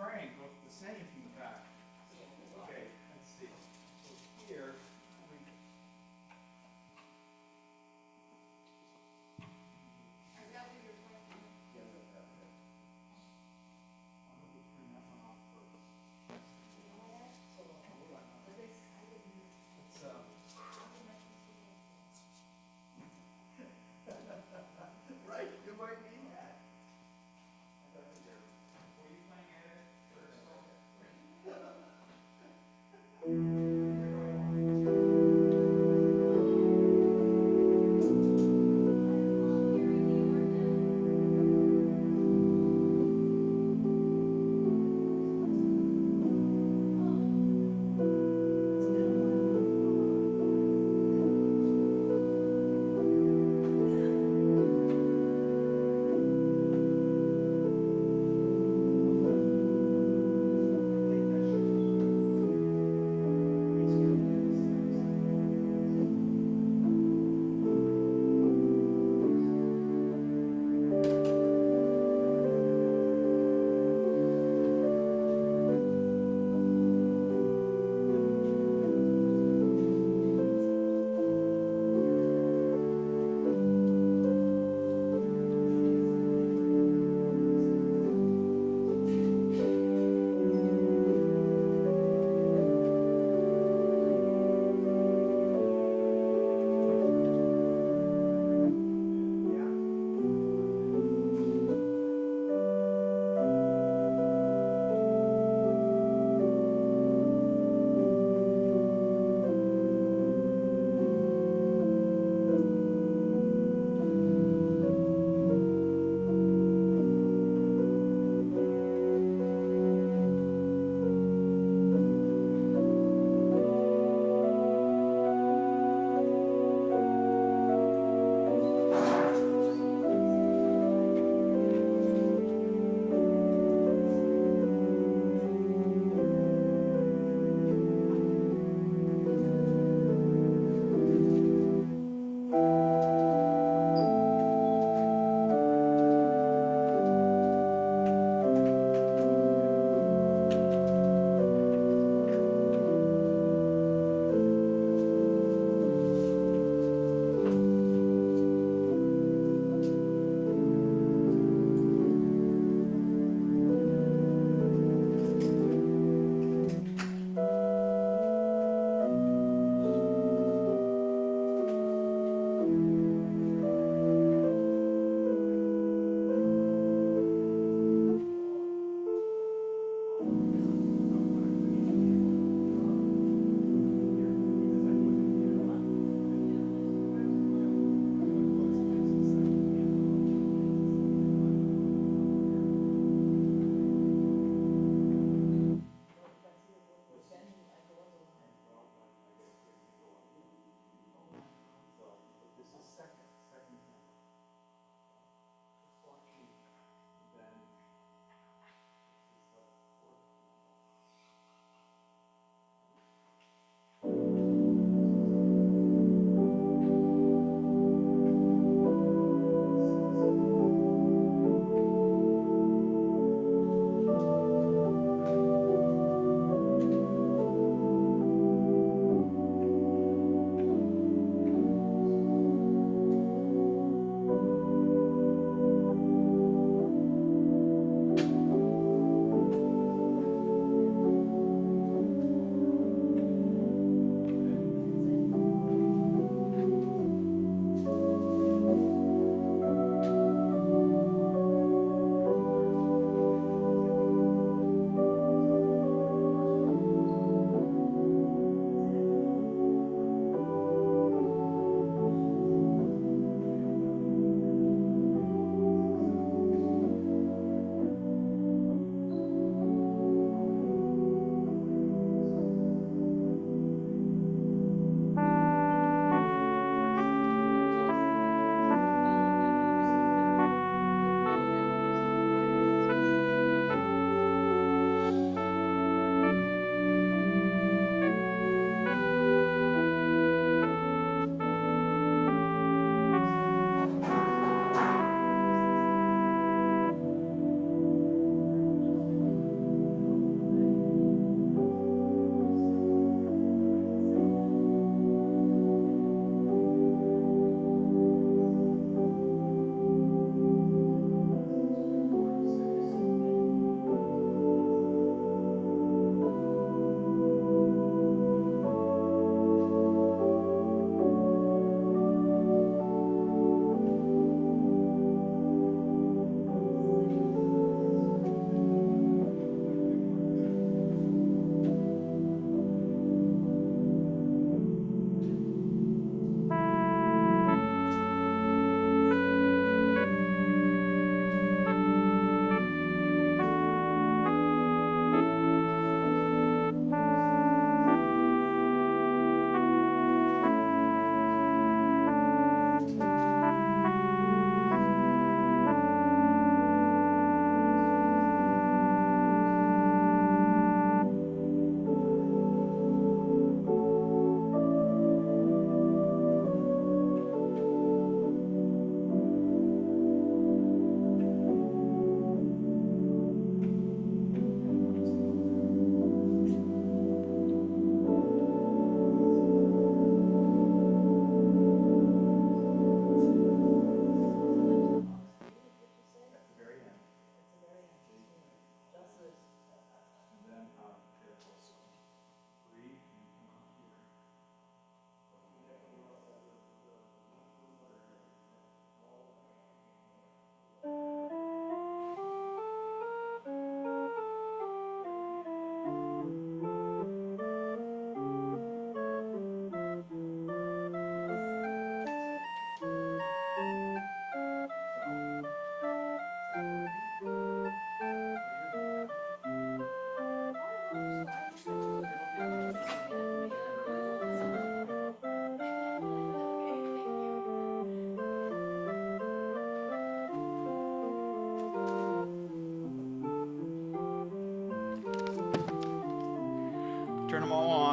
crank look the same from the back. Okay, let's see. So here, Is that what you're planning? I'm gonna turn that one off first. Hold on. Let's, right, you might need that. Were you playing at it first?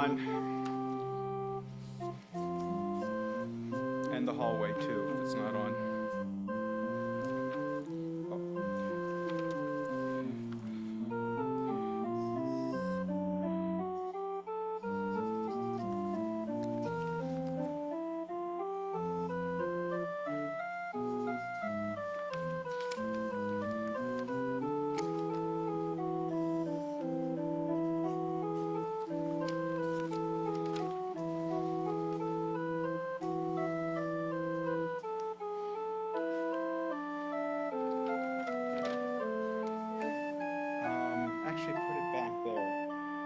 on. And the hallway too, if it's not on. Actually, put it back there.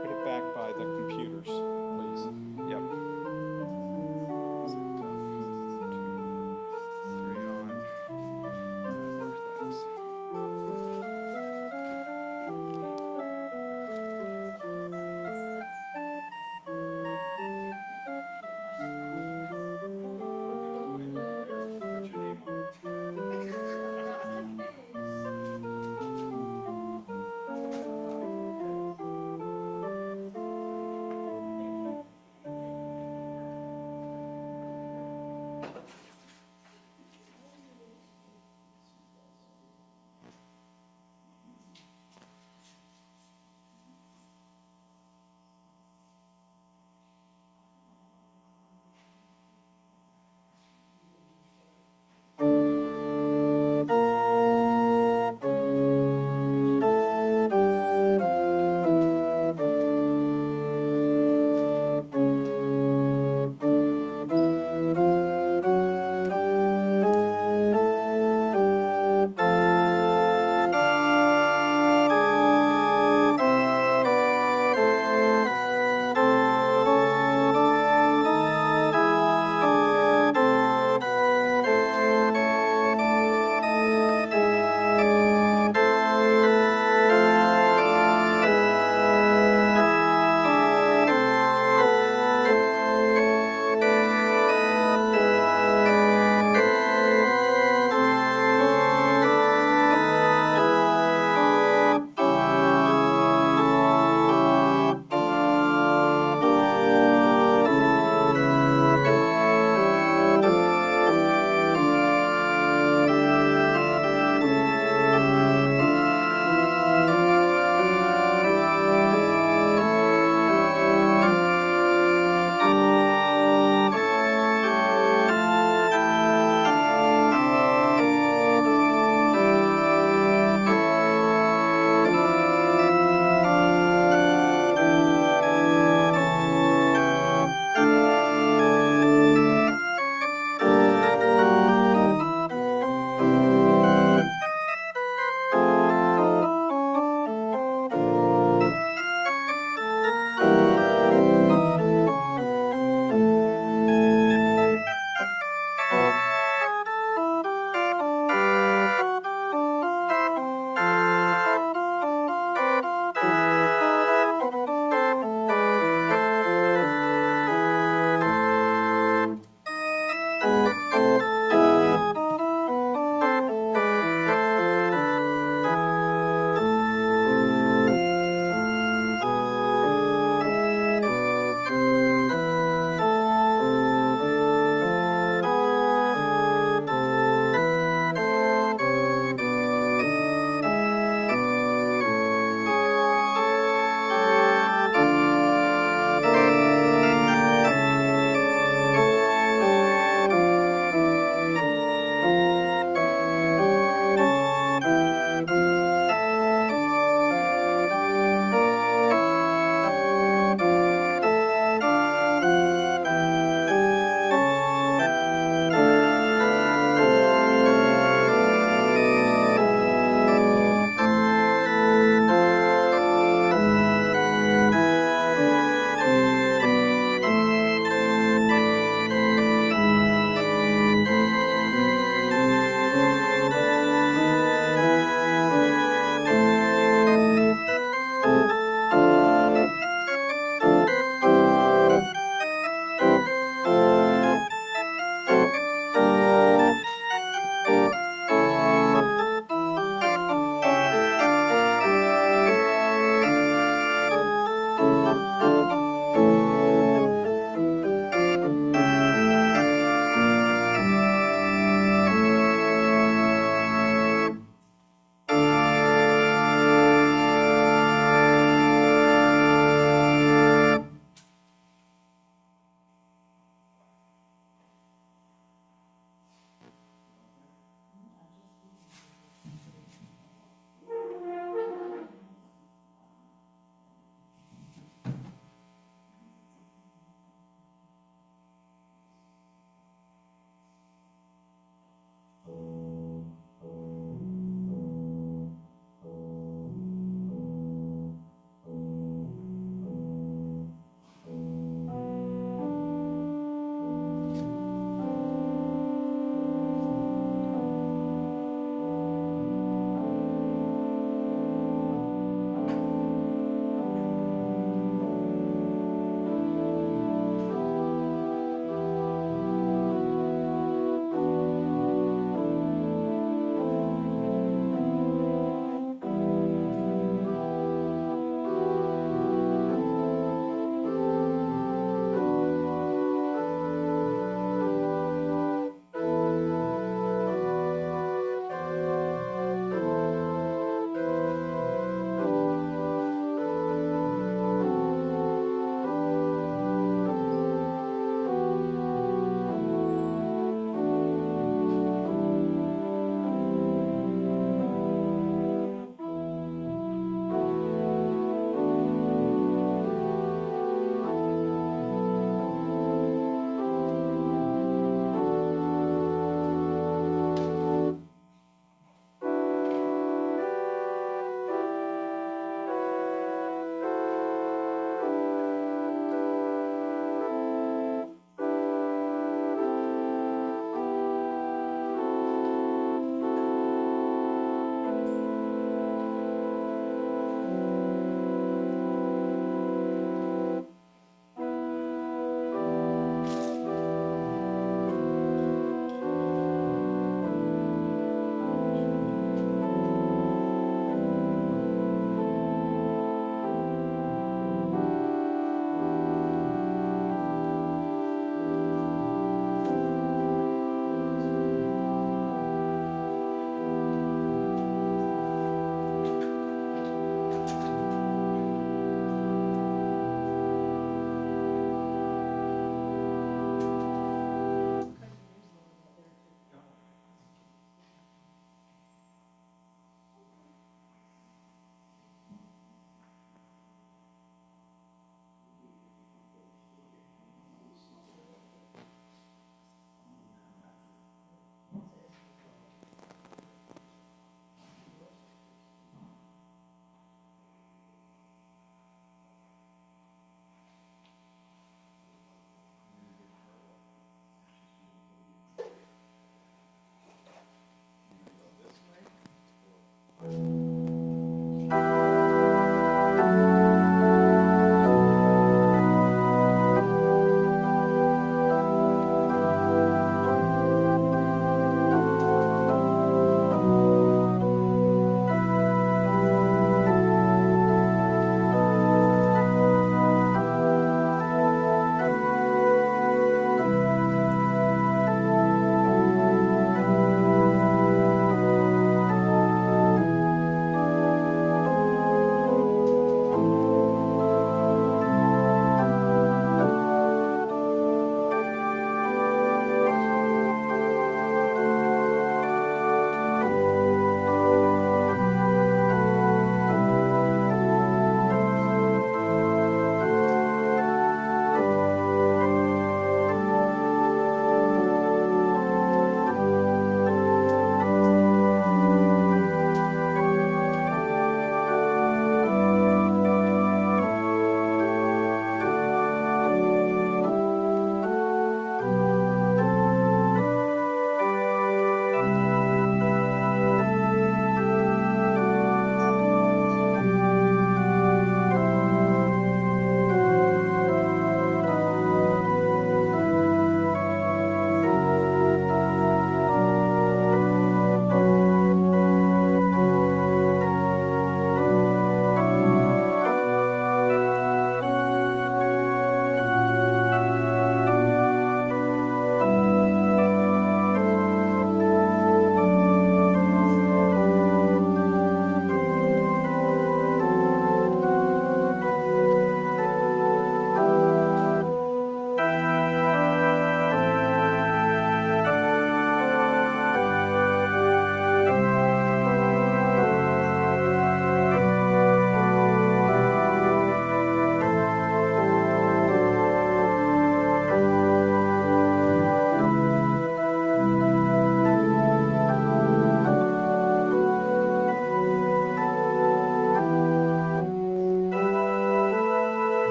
Put it back by the computers, please. Yep. Is it, 2, 3 on? Where's that? What's your name on it?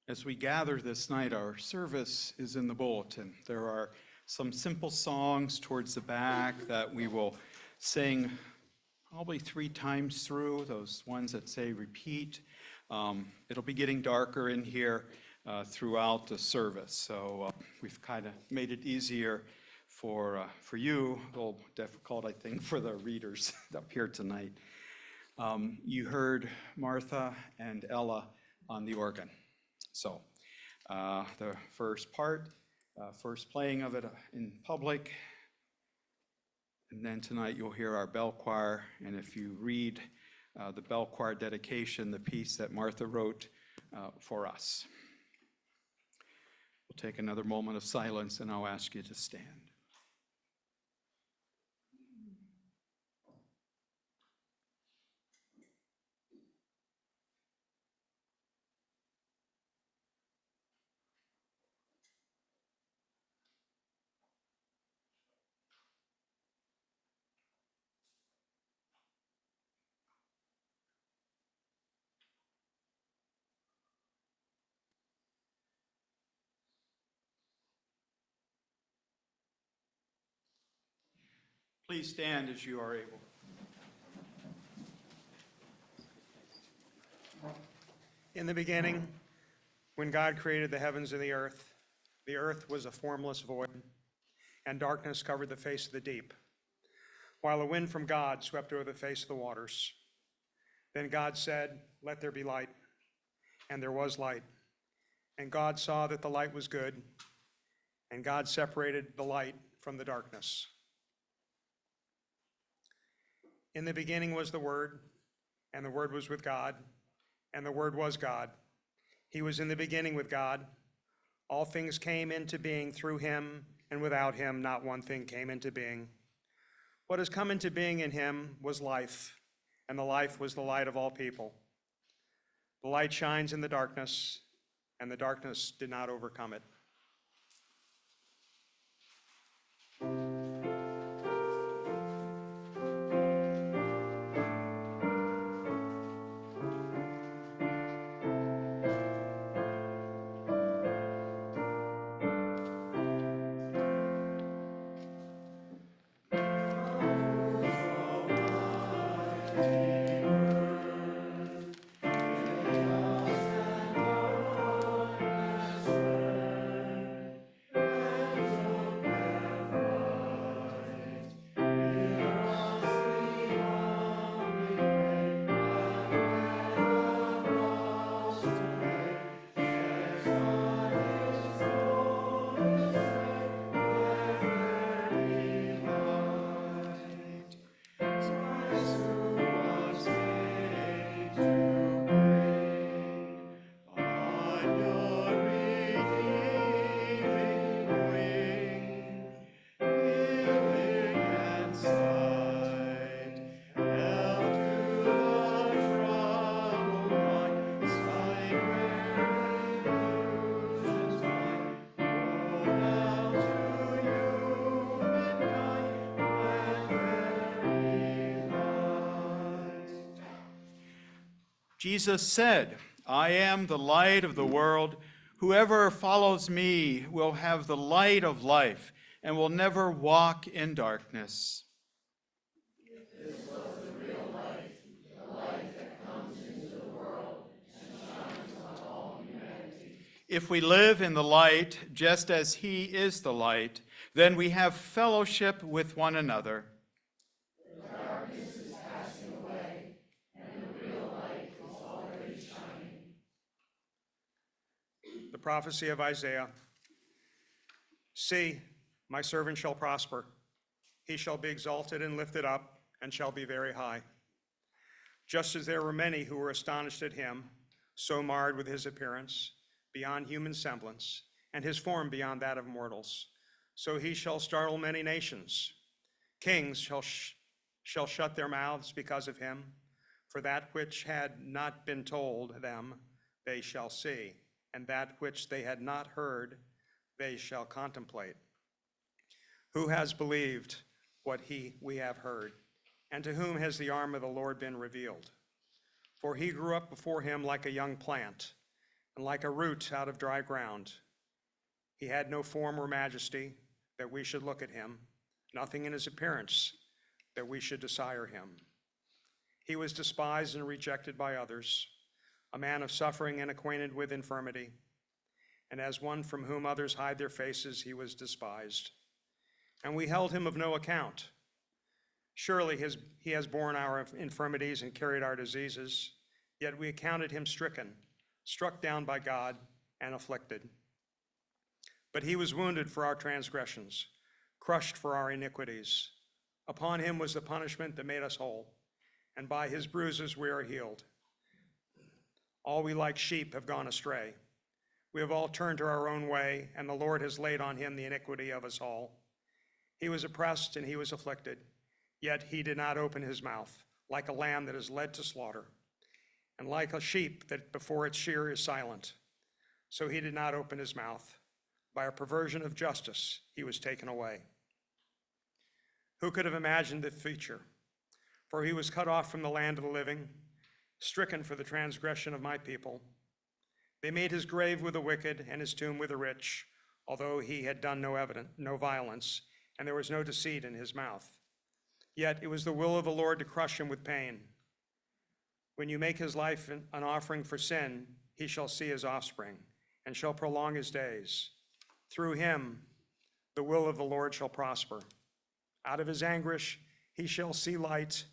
As we gather this night, our service is in the bulletin. There are some simple songs towards the back that we will sing probably 3 times through, those ones that say repeat. It'll be getting darker in here throughout the service, so we've kind of made it easier for you, a little difficult, I think, for the readers up here tonight. You heard Martha and Ella on the organ. So the first part, first playing of it in public, and then tonight you'll hear our bell choir, and if you read the bell choir dedication, the piece that Martha wrote for us. We'll take another moment of silence, and I'll ask you to stand. Please stand as you are able. In the beginning, when God created the heavens and the earth was a formless void, and darkness covered the face of the deep, while a wind from God swept over the face of the waters. Then God said, "Let there be light," and there was light. And God saw that the light was good, and God separated the light from the darkness. In the beginning was the Word, and the Word was with God, and the Word was God. He was in the beginning with God. All things came into being through him, and without him not one thing came into being. What has come into being in him was life, and the life was the light of all people. The light shines in the darkness, and the darkness did not overcome it. Jesus said, "I am the light of the world. Whoever follows me will have the light of life and will never walk in darkness." This was the real light, the light that comes into the world and shines on all humanity. If we live in the light, just as he is the light, then we have fellowship with one another. The darkness is passing away, and the real light is already shining. The prophecy of Isaiah. See, my servant shall prosper. He shall be exalted and lifted up, and shall be very high. Just as there were many who were astonished at him, so marred with his appearance, beyond human semblance, and his form beyond that of mortals, so he shall startle many nations. Kings shall shut their mouths because of him, for that which had not been told them they shall see, and that which they had not heard they shall contemplate. Who has believed what we have heard, and to whom has the arm of the Lord been revealed? For he grew up before him like a young plant, and like a root out of dry ground. He had no form or majesty that we should look at him, nothing in his appearance that we should desire him. He was despised and rejected by others, a man of suffering and acquainted with infirmity, and as one from whom others hide their faces, he was despised. And we held him of no account. Surely he has borne our infirmities and carried our diseases, yet we accounted him stricken, struck down by God, and afflicted. But he was wounded for our transgressions, crushed for our iniquities. Upon him was the punishment that made us whole, and by his bruises we are healed. All we like sheep have gone astray. We have all turned to our own way, and the Lord has laid on him the iniquity of us all. He was oppressed and he was afflicted, yet he did not open his mouth, like a lamb that is led to slaughter, and like a sheep that before its shearer is silent. So he did not open his mouth. By a perversion of justice, he was taken away. Who could have imagined the future? For he was cut off from the land of the living, stricken for the transgression of my people. They made his grave with the wicked and his tomb with the rich, although he had done no violence, and there was no deceit in his mouth. Yet it was the will of the Lord to crush him with pain. When you make his life an offering for sin, he shall see his offspring, and shall prolong his days. Through him, the will of the Lord shall prosper. Out of his anguish, he shall see light.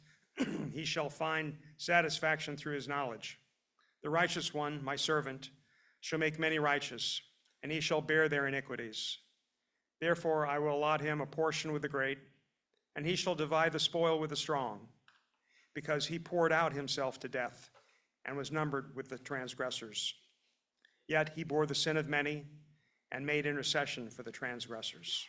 He shall find satisfaction through his knowledge. The righteous one, my servant, shall make many righteous, and he shall bear their iniquities. Therefore, I will allot him a portion with the great, and he shall divide the spoil with the strong, because he poured out himself to death and was numbered with the transgressors. Yet he bore the sin of many and made intercession for the transgressors.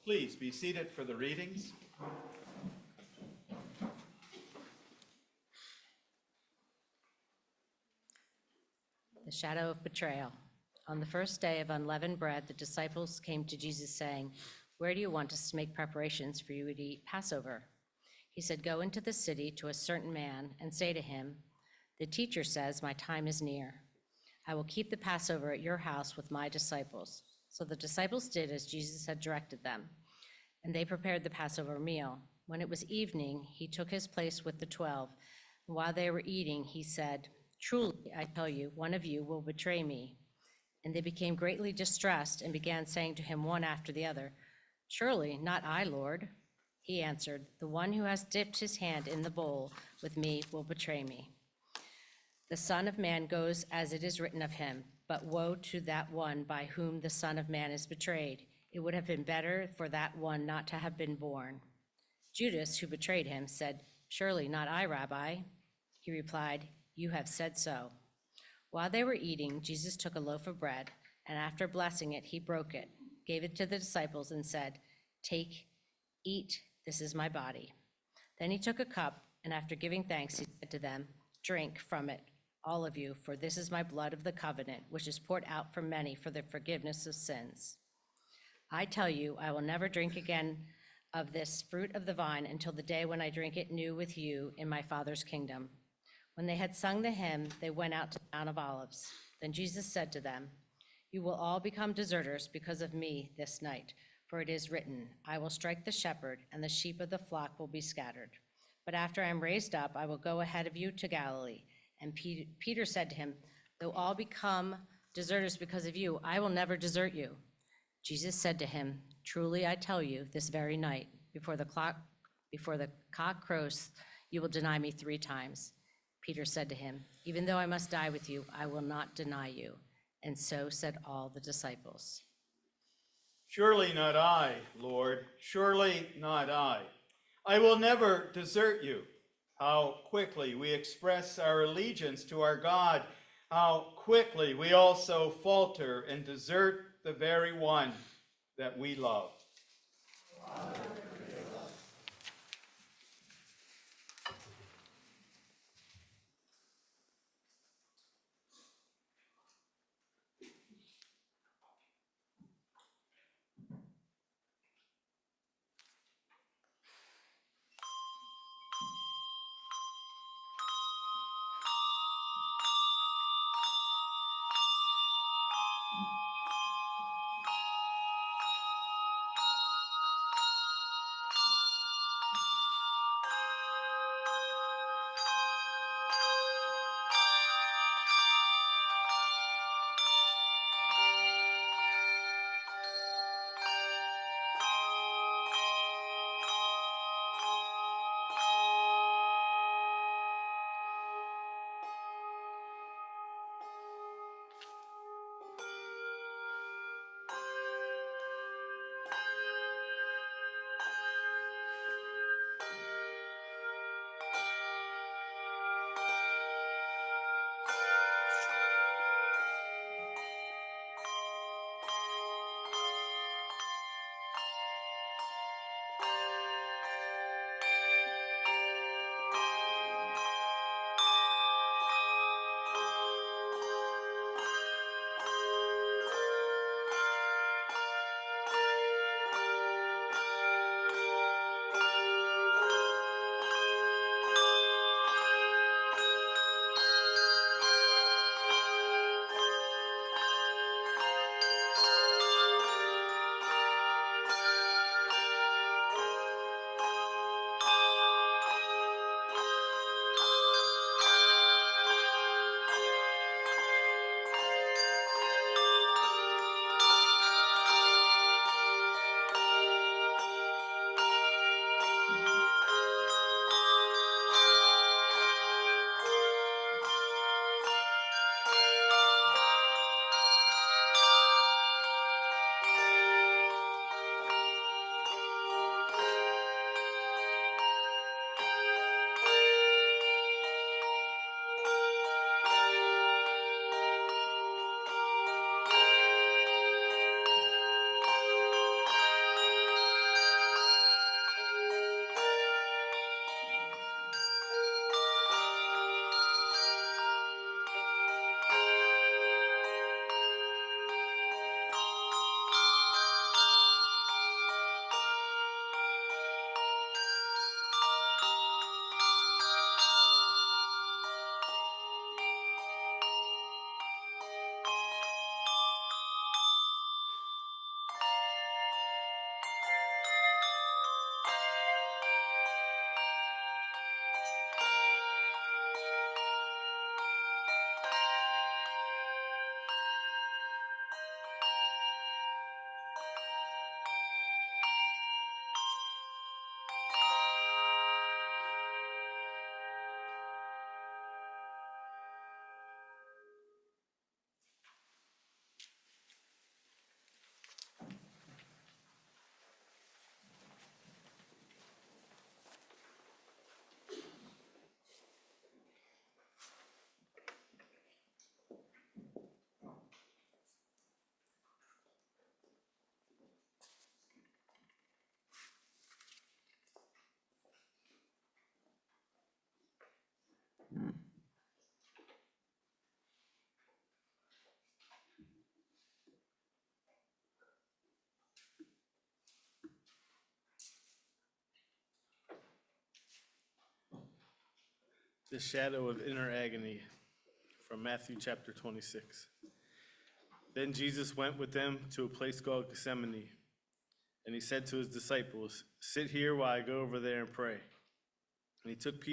Please be seated for the readings. shadow of betrayal. On the first day of unleavened bread, the disciples came to Jesus saying, "Where do you want us to make preparations for you to eat Passover?" He said, "Go into the city to a certain man and say to him, 'The teacher says, my time is near. I will keep the Passover at your house with my disciples.'" So the disciples did as Jesus had directed them, and they prepared the Passover meal. When it was evening, he took his place with the 12. And while they were eating, he said, "Truly, I tell you, one of you will betray me." And they became greatly distressed and began saying to him one after the other, "Surely not I, Lord." He answered, "The one who has dipped his hand in the bowl with me will betray me. The Son of Man goes as it is written of him, but woe to that one by whom the Son of Man is betrayed. It would have been better for that one not to have been born." Judas, who betrayed him, said, "Surely not I, Rabbi." He replied, "You have said so." While they were eating, Jesus took a loaf of bread, and after blessing it, he broke it, gave it to the disciples, and said, "Take, eat, this is my body." Then he took a cup, and after giving thanks, he said to them, "Drink from it, all of you, for this is my blood of the covenant, which is poured out for many for the forgiveness of sins. I tell you, I will never drink again of this fruit of the vine until the day when I drink it new with you in my Father's kingdom." When they had sung the hymn, they went out to the Mount of Olives. Then Jesus said to them, "You will all become deserters because of me this night, for it is written, 'I will strike the shepherd, and the sheep of the flock will be scattered.' But after I am raised up, I will go ahead of you to Galilee." And Peter said to him, "Though all become deserters because of you, I will never desert you." Jesus said to him, "Truly I tell you, this very night, before the cock crows, you will deny me 3 times." Peter said to him, "Even though I must die with you, I will not deny you." And so said all the disciples. "Surely not I, Lord, surely not I. I will never desert you." How quickly we express our allegiance to our God. How quickly we also falter and desert the very one that we love. The shadow of inner agony from Matthew chapter 26. Then Jesus went with them to a place called Gethsemane, and he said to his disciples, "Sit here while I go over there and pray." And he took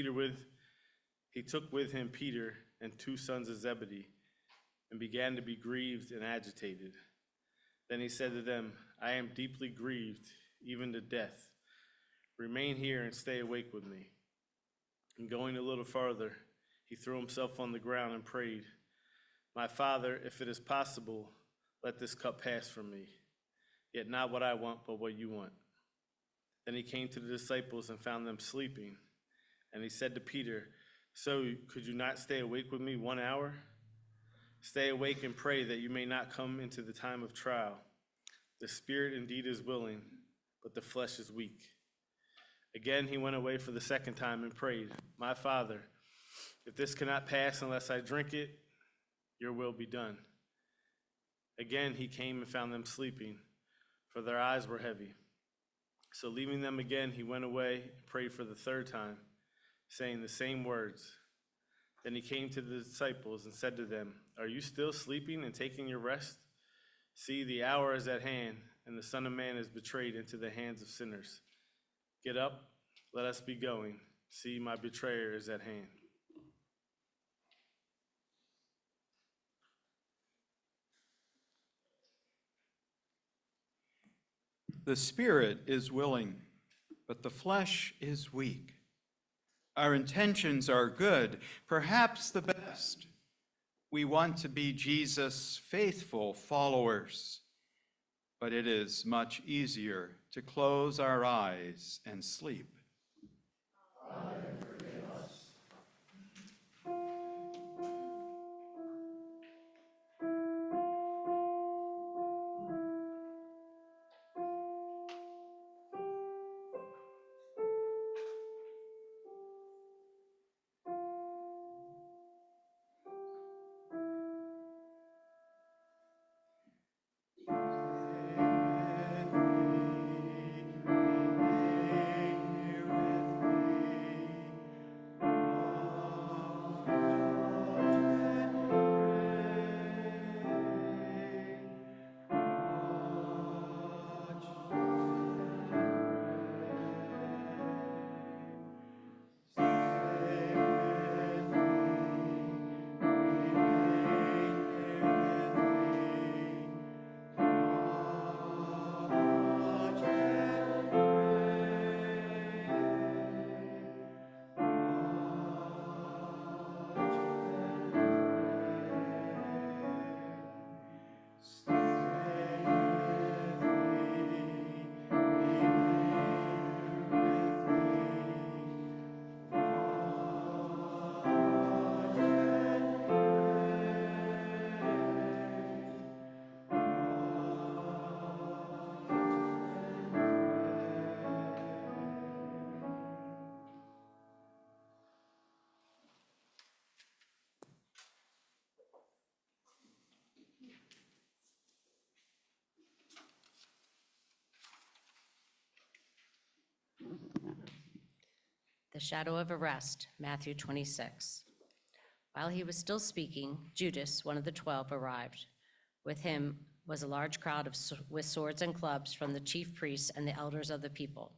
with him Peter and 2 sons of Zebedee, and began to be grieved and agitated. Then he said to them, "I am deeply grieved, even to death. Remain here and stay awake with me." And going a little farther, he threw himself on the ground and prayed, "My Father, if it is possible, let this cup pass from me. Yet not what I want, but what you want." Then he came to the disciples and found them sleeping. And he said to Peter, "So could you not stay awake with me 1 hour? Stay awake and pray that you may not come into the time of trial. The spirit indeed is willing, but the flesh is weak." Again, he went away for the second time and prayed, "My Father, if this cannot pass unless I drink it, your will be done." Again, he came and found them sleeping, for their eyes were heavy. So leaving them again, he went away and prayed for the third time, saying the same words. Then he came to the disciples and said to them, "Are you still sleeping and taking your rest? See, the hour is at hand, and the Son of Man is betrayed into the hands of sinners. Get up, let us be going. See, my betrayer is at hand." The spirit is willing, but the flesh is weak. Our intentions are good, perhaps the best. We want to be Jesus' faithful followers, but it is much easier to close our eyes and sleep. The shadow of arrest, Matthew 26. While he was still speaking, Judas, one of the 12, arrived. With him was a large crowd with swords and clubs from the chief priests and the elders of the people.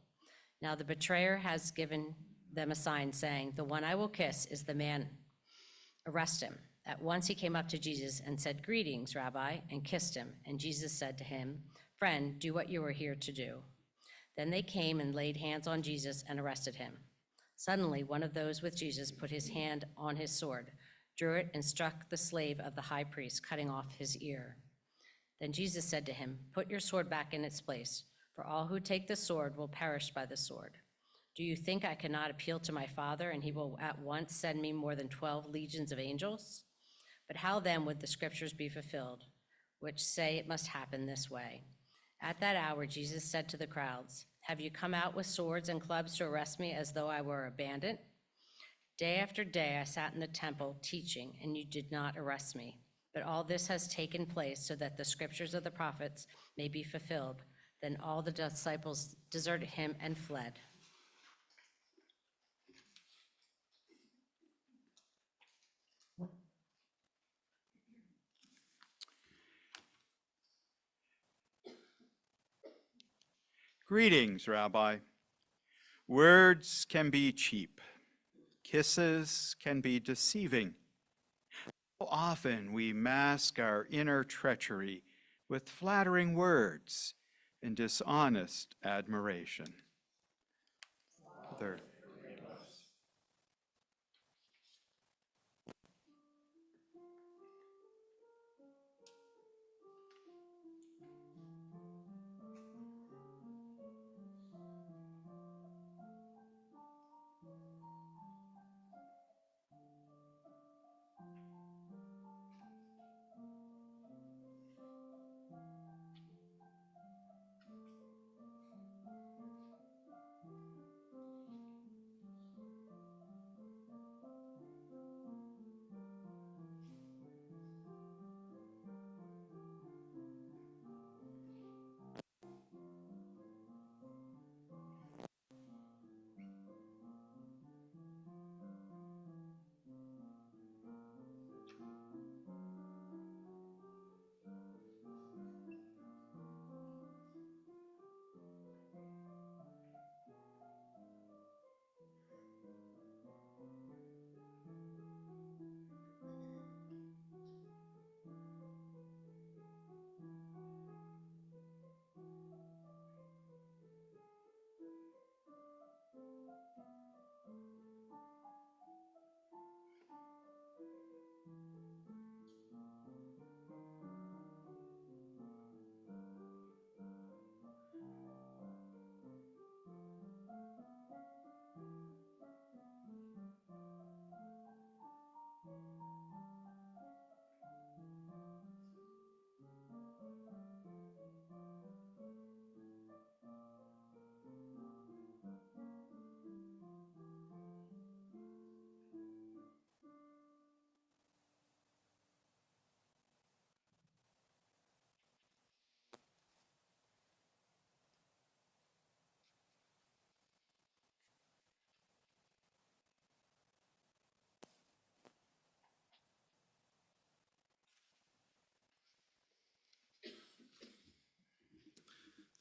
Now the betrayer has given them a sign saying, "The one I will kiss is the man. Arrest him." At once he came up to Jesus and said, "Greetings, Rabbi," and kissed him. And Jesus said to him, "Friend, do what you are here to do." Then they came and laid hands on Jesus and arrested him. Suddenly, one of those with Jesus put his hand on his sword, drew it, and struck the slave of the high priest, cutting off his ear. Then Jesus said to him, "Put your sword back in its place, for all who take the sword will perish by the sword. Do you think I cannot appeal to my Father, and he will at once send me more than 12 legions of angels? But how then would the scriptures be fulfilled, which say it must happen this way?" At that hour, Jesus said to the crowds, "Have you come out with swords and clubs to arrest me as though I were a bandit? Day after day I sat in the temple teaching, and you did not arrest me. But all this has taken place so that the scriptures of the prophets may be fulfilled. Then all the disciples deserted him and fled. Greetings, Rabbi. Words can be cheap. Kisses can be deceiving. How often we mask our inner treachery with flattering words and dishonest admiration. Father,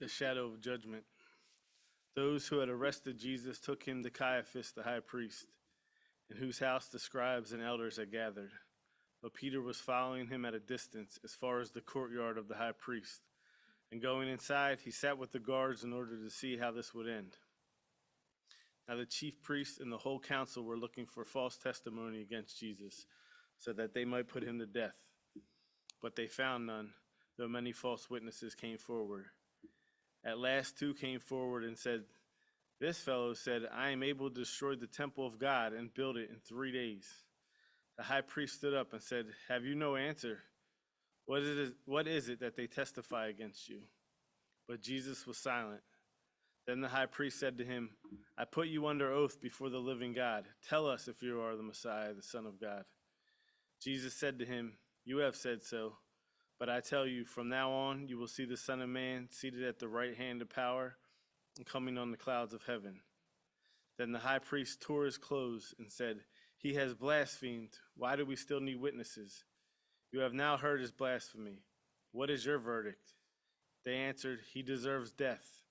The shadow of judgment. Those who had arrested Jesus took him to Caiaphas, the high priest, in whose house the scribes and elders had gathered. But Peter was following him at a distance as far as the courtyard of the high priest. And going inside, he sat with the guards in order to see how this would end. Now the chief priests and the whole council were looking for false testimony against Jesus, so that they might put him to death. But they found none, though many false witnesses came forward. At last 2 came forward and said, "This fellow said, I am able to destroy the temple of God and build it in 3 days." The high priest stood up and said, "Have you no answer? What is it that they testify against you?" But Jesus was silent. Then the high priest said to him, "I put you under oath before the living God. Tell us if you are the Messiah, the Son of God." Jesus said to him, "You have said so. But I tell you, from now on, you will see the Son of Man seated at the right hand of power and coming on the clouds of heaven." Then the high priest tore his clothes and said, "He has blasphemed. Why do we still need witnesses? You have now heard his blasphemy. What is your verdict?" They answered, "He deserves death."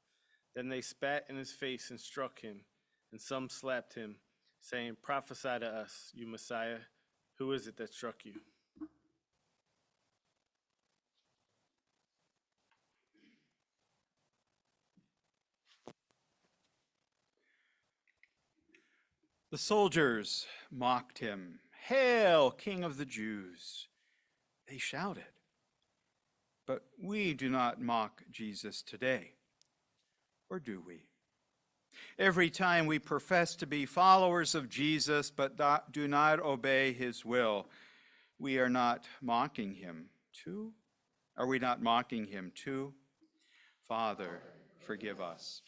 Then they spat in his face and struck him, and some slapped him, saying, "Prophesy to us, you Messiah. Who is it that struck you?" the soldiers mocked him. "Hail, King of the Jews!" They shouted. But we do not mock Jesus today, or do we? Every time we profess to be followers of Jesus but do not obey his will, we are not mocking him too? Are we not mocking him too? Father, forgive us.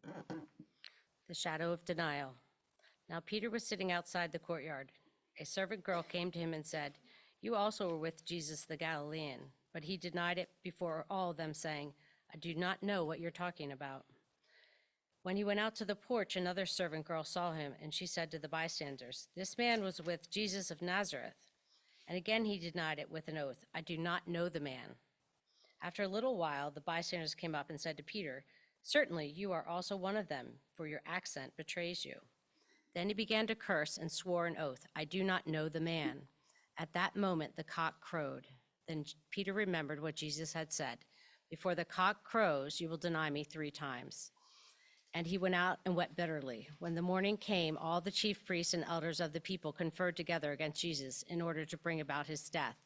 The shadow of denial. Now Peter was sitting outside the courtyard. A servant girl came to him and said, "You also were with Jesus the Galilean." But he denied it before all of them, saying, "I do not know what you're talking about." When he went out to the porch, another servant girl saw him, and she said to the bystanders, "This man was with Jesus of Nazareth." And again he denied it with an oath, "I do not know the man." After a little while, the bystanders came up and said to Peter, "Certainly you are also one of them, for your accent betrays you." Then he began to curse and swore an oath, "I do not know the man." At that moment the cock crowed. Then Peter remembered what Jesus had said, "Before the cock crows, you will deny me 3 times." And he went out and wept bitterly. When the morning came, all the chief priests and elders of the people conferred together against Jesus in order to bring about his death.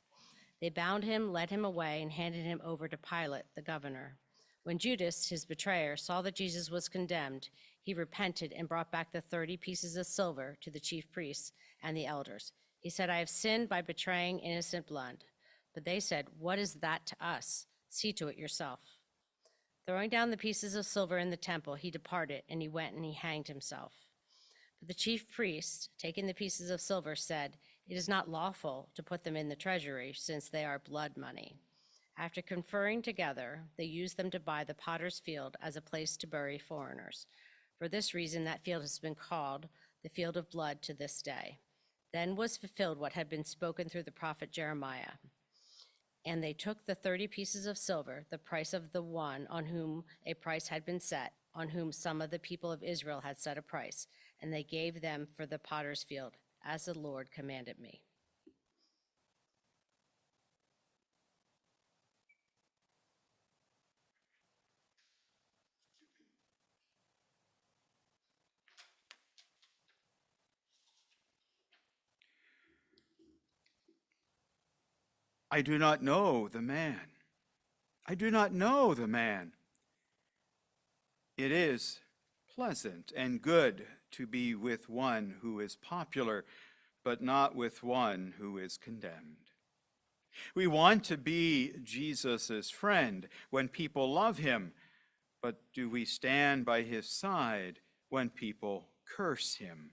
They bound him, led him away, and handed him over to Pilate, the governor. When Judas, his betrayer, saw that Jesus was condemned, he repented and brought back the 30 pieces of silver to the chief priests and the elders. He said, "I have sinned by betraying innocent blood." But they said, "What is that to us? See to it yourself." Throwing down the pieces of silver in the temple, he departed, and he went and he hanged himself. But the chief priests, taking the pieces of silver, said, "It is not lawful to put them in the treasury, since they are blood money." After conferring together, they used them to buy the potter's field as a place to bury foreigners. For this reason, that field has been called the field of blood to this day. Then was fulfilled what had been spoken through the prophet Jeremiah. And they took the 30 pieces of silver, the price of the one on whom a price had been set, on whom some of the people of Israel had set a price, and they gave them for the potter's field, as the Lord commanded me. I do not know the man. I do not know the man. It is pleasant and good to be with one who is popular, but not with one who is condemned. We want to be Jesus' friend when people love him, but do we stand by his side when people curse him?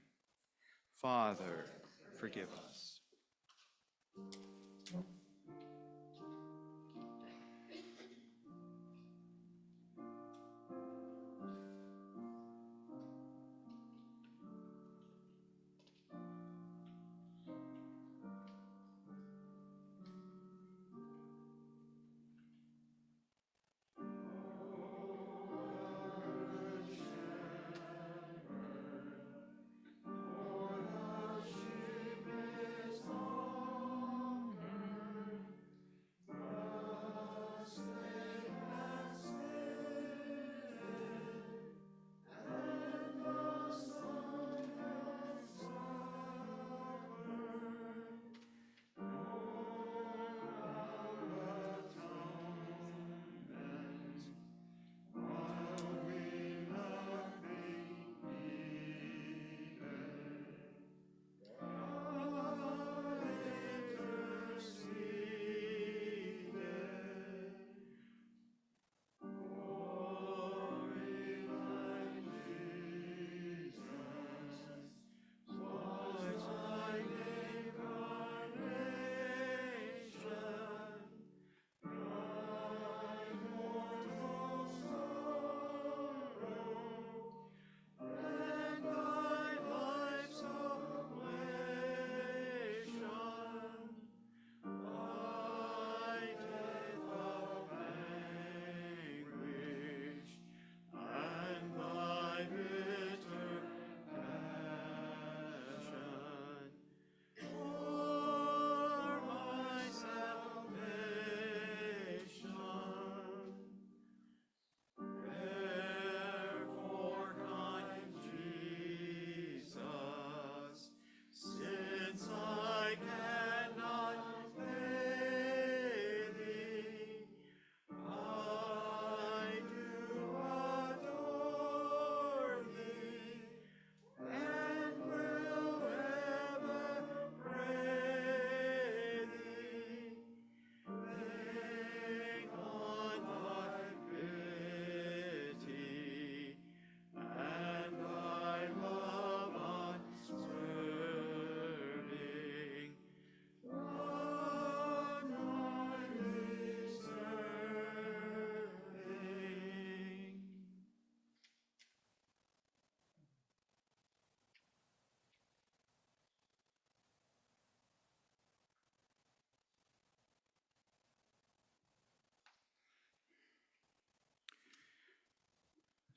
Father, forgive us.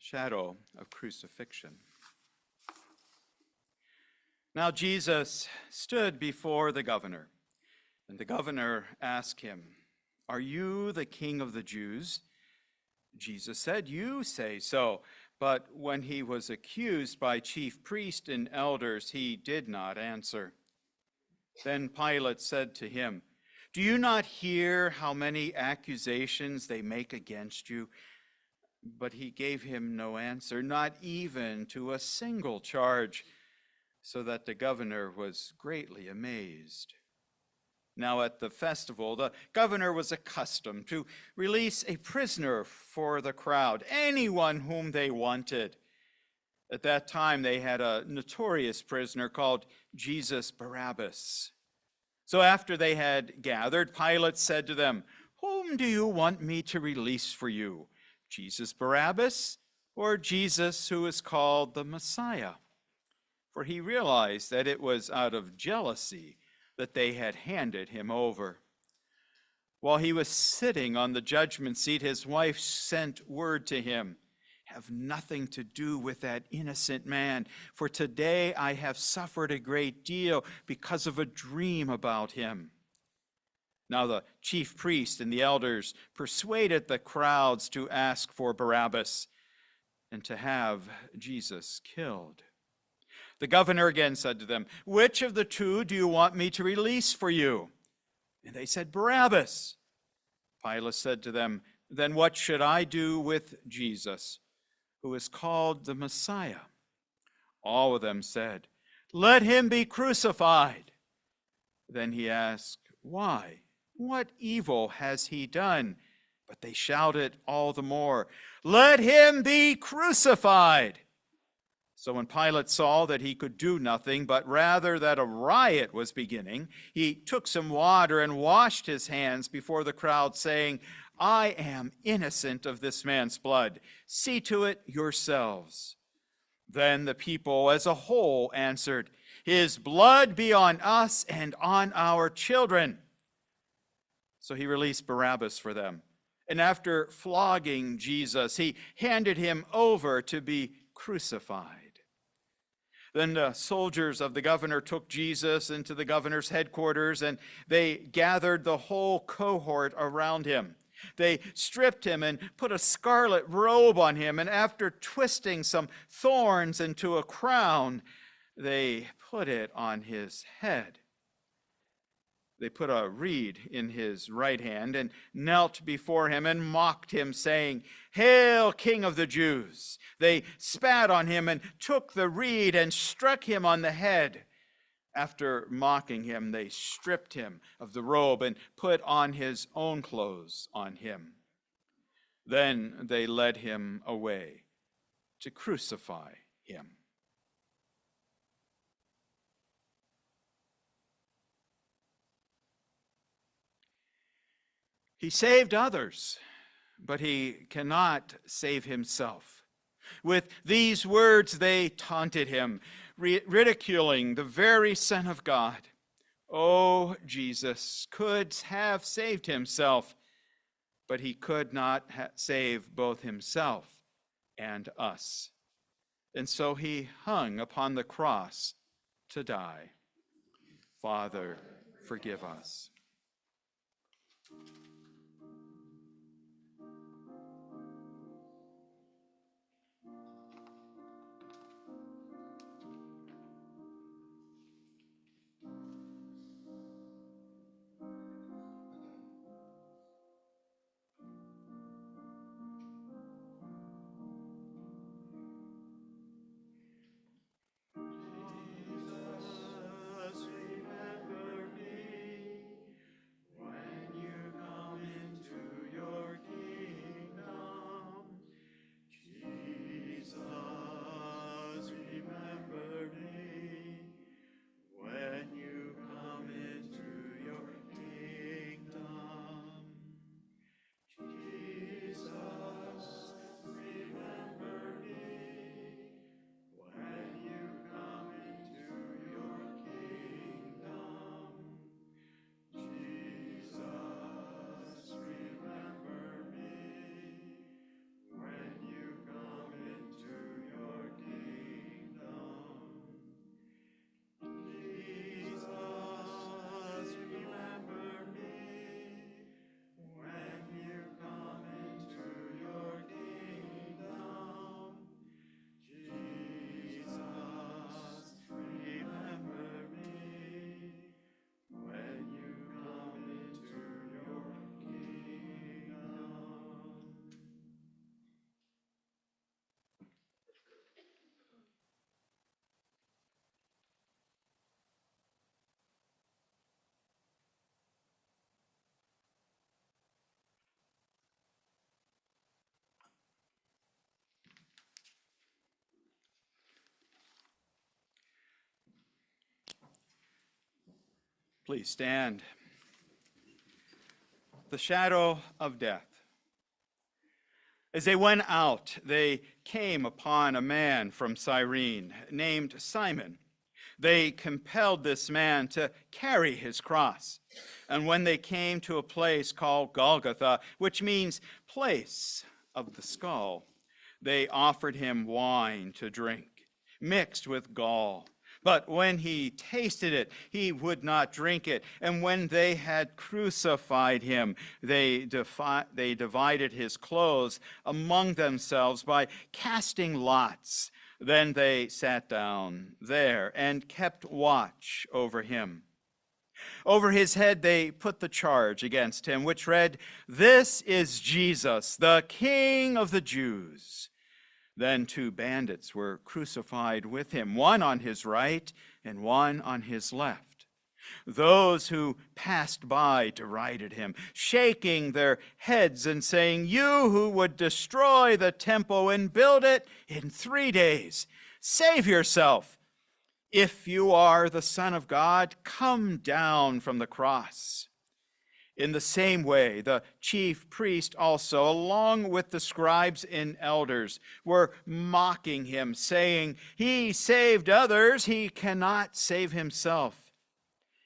shadow of crucifixion. Now Jesus stood before the governor, and the governor asked him, "Are you the king of the Jews?" Jesus said, "You say so." But when he was accused by chief priests and elders, he did not answer. Then Pilate said to him, "Do you not hear how many accusations they make against you?" But he gave him no answer, not even to a single charge, so that the governor was greatly amazed. Now at the festival, the governor was accustomed to release a prisoner for the crowd, anyone whom they wanted. At that time, they had a notorious prisoner called Jesus Barabbas. So after they had gathered, Pilate said to them, "Whom do you want me to release for you, Jesus Barabbas or Jesus who is called the Messiah?" For he realized that it was out of jealousy that they had handed him over. While he was sitting on the judgment seat, his wife sent word to him, "Have nothing to do with that innocent man, for today I have suffered a great deal because of a dream about him." Now the chief priest and the elders persuaded the crowds to ask for Barabbas and to have Jesus killed. The governor again said to them, "Which of the two do you want me to release for you?" And they said, "Barabbas." Pilate said to them, "Then what should I do with Jesus, who is called the Messiah?" All of them said, "Let him be crucified." Then he asked, "Why? What evil has he done?" But they shouted all the more, "Let him be crucified." So when Pilate saw that he could do nothing, but rather that a riot was beginning, he took some water and washed his hands before the crowd, saying, "I am innocent of this man's blood. See to it yourselves." Then the people as a whole answered, "His blood be on us and on our children." So he released Barabbas for them. And after flogging Jesus, he handed him over to be crucified. Then the soldiers of the governor took Jesus into the governor's headquarters, and they gathered the whole cohort around him. They stripped him and put a scarlet robe on him, and after twisting some thorns into a crown, they put it on his head. They put a reed in his right hand and knelt before him and mocked him, saying, "Hail, King of the Jews!" They spat on him and took the reed and struck him on the head. After mocking him, they stripped him of the robe and put on his own clothes on him. Then they led him away to crucify him. He saved others, but he cannot save himself. With these words, they taunted him, ridiculing the very Son of God. Oh, Jesus could have saved himself, but he could not save both himself and us. And so he hung upon the cross to die. Father, forgive us. Please stand. The shadow of death. As they went out, they came upon a man from Cyrene named Simon. They compelled this man to carry his cross. And when they came to a place called Golgotha, which means place of the skull, they offered him wine to drink, mixed with gall. But when he tasted it, he would not drink it. And when they had crucified him, they divided his clothes among themselves by casting lots. Then they sat down there and kept watch over him. Over his head they put the charge against him, which read, "This is Jesus, the King of the Jews." Then 2 bandits were crucified with him, one on his right and one on his left. Those who passed by derided him, shaking their heads and saying, "You who would destroy the temple and build it in 3 days, save yourself. If you are the Son of God, come down from the cross." In the same way, the chief priest also, along with the scribes and elders, were mocking him, saying, "He saved others, he cannot save himself.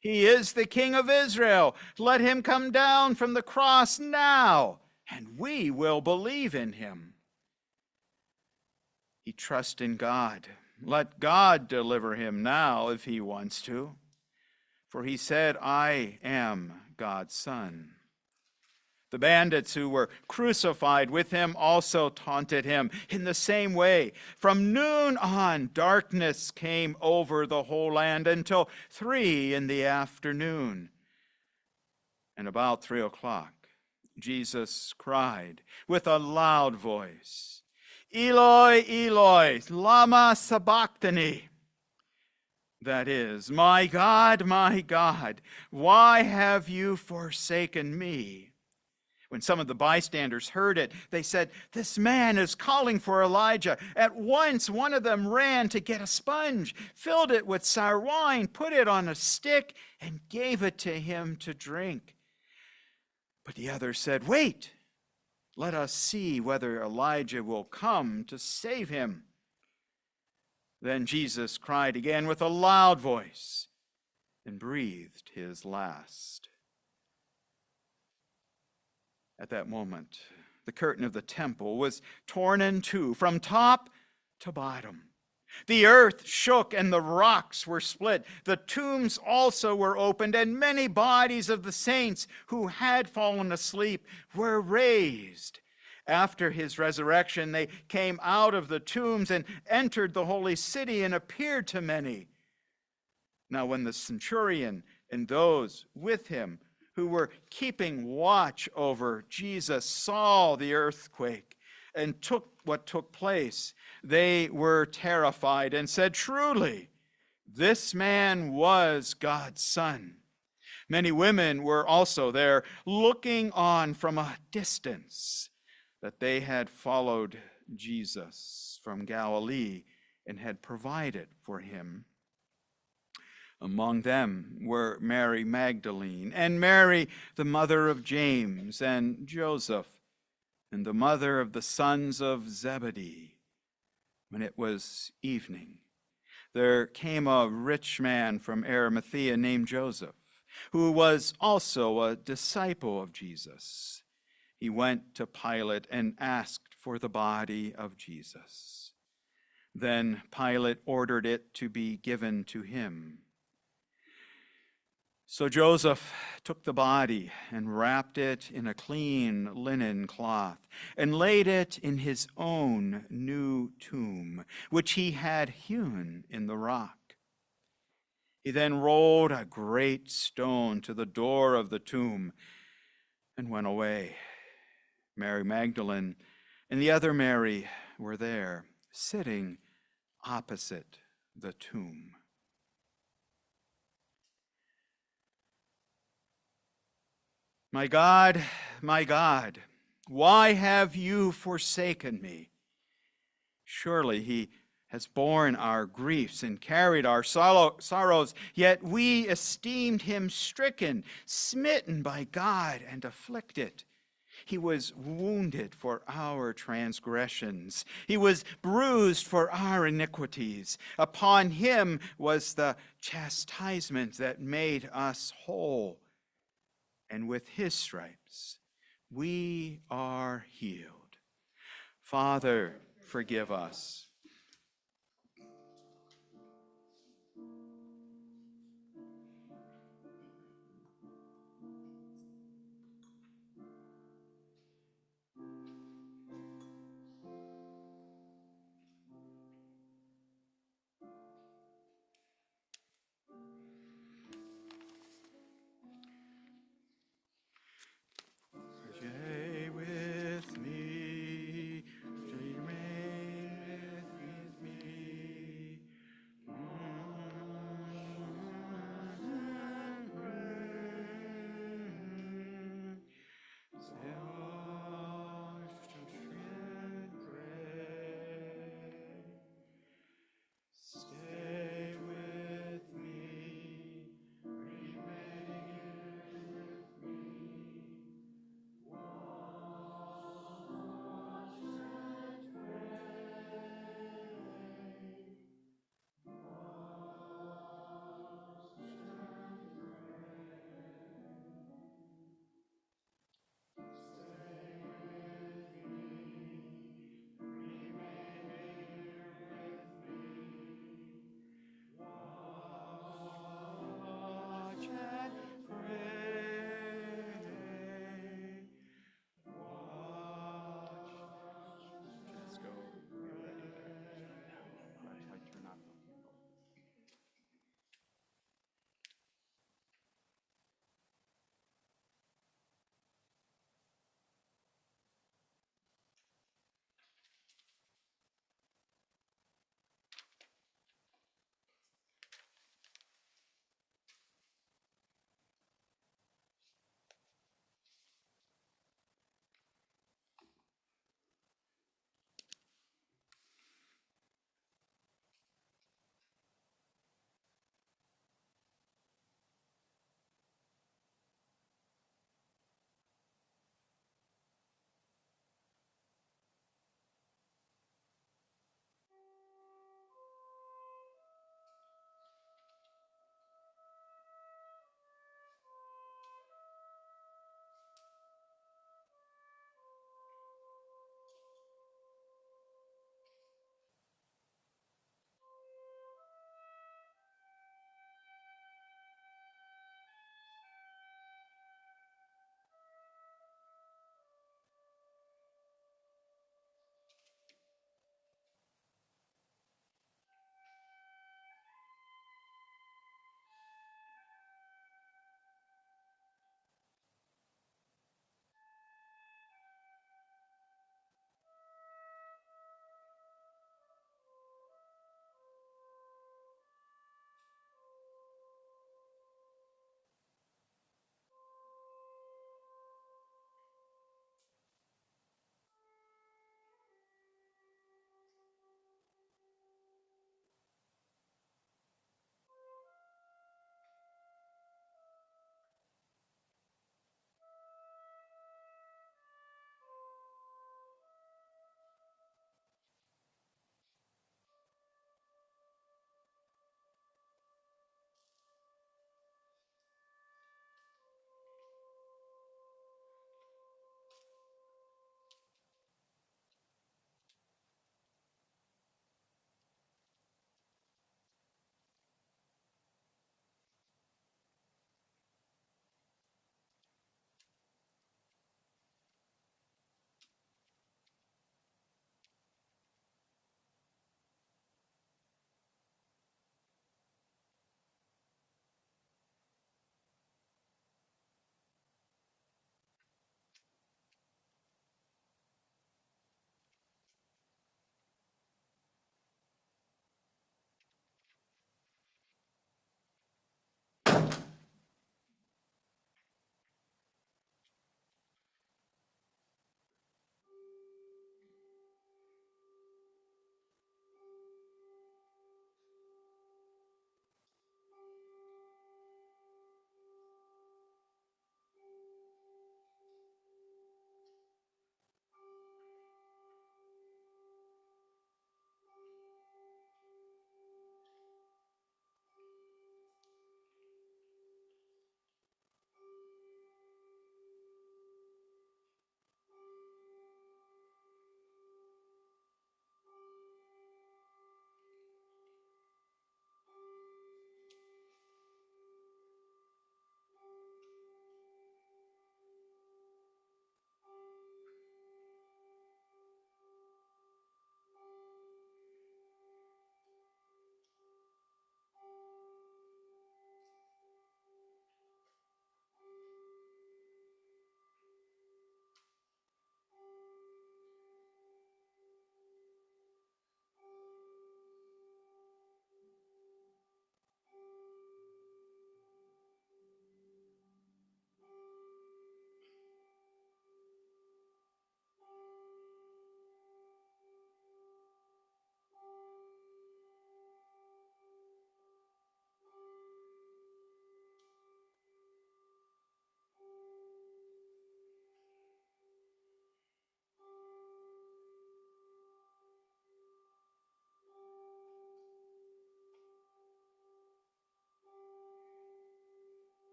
He is the King of Israel. Let him come down from the cross now, and we will believe in him. He trusts in God. Let God deliver him now if he wants to. For he said, 'I am God's Son.'" The bandits who were crucified with him also taunted him in the same way. From noon on, darkness came over the whole land until 3 p.m. And about 3 o'clock, Jesus cried with a loud voice, "Eloi, Eloi, lama sabachthani?" That is, my God, why have you forsaken me?" When some of the bystanders heard it, they said, "This man is calling for Elijah." At once one of them ran to get a sponge, filled it with sour wine, put it on a stick, and gave it to him to drink. But the other said, "Wait, let us see whether Elijah will come to save him." Then Jesus cried again with a loud voice and breathed his last. At that moment, the curtain of the temple was torn in two from top to bottom. The earth shook and the rocks were split. The tombs also were opened, and many bodies of the saints who had fallen asleep were raised. After his resurrection, they came out of the tombs and entered the holy city and appeared to many. Now when the centurion and those with him who were keeping watch over Jesus saw the earthquake and what took place, they were terrified and said, "Truly, this man was God's Son." Many women were also there, looking on from a distance, that they had followed Jesus from Galilee and had provided for him. Among them were Mary Magdalene and Mary, the mother of James and Joseph, and the mother of the sons of Zebedee. When it was evening, there came a rich man from Arimathea named Joseph, who was also a disciple of Jesus. He went to Pilate and asked for the body of Jesus. Then Pilate ordered it to be given to him. So Joseph took the body and wrapped it in a clean linen cloth and laid it in his own new tomb, which he had hewn in the rock. He then rolled a great stone to the door of the tomb and went away. Mary Magdalene and the other Mary were there, sitting opposite the tomb. My God, why have you forsaken me?" Surely he has borne our griefs and carried our sorrows, yet we esteemed him stricken, smitten by God, and afflicted. He was wounded for our transgressions. He was bruised for our iniquities. Upon him was the chastisement that made us whole. And with his stripes, we are healed. Father, forgive us. Yea, with me, remain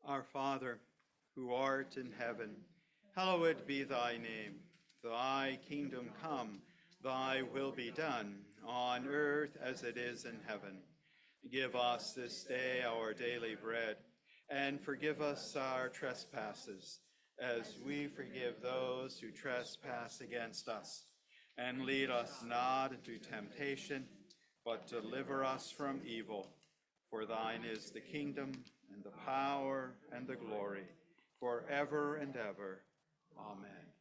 Our Father, who art in heaven, hallowed be thy name. Thy kingdom come, thy will be done, on earth as it is in heaven. Give us this day our daily bread, and forgive us our trespasses, as we forgive those who trespass against us. And lead us not into temptation, but deliver us from evil. For thine is the kingdom, and the power, and the glory, forever and ever. Amen.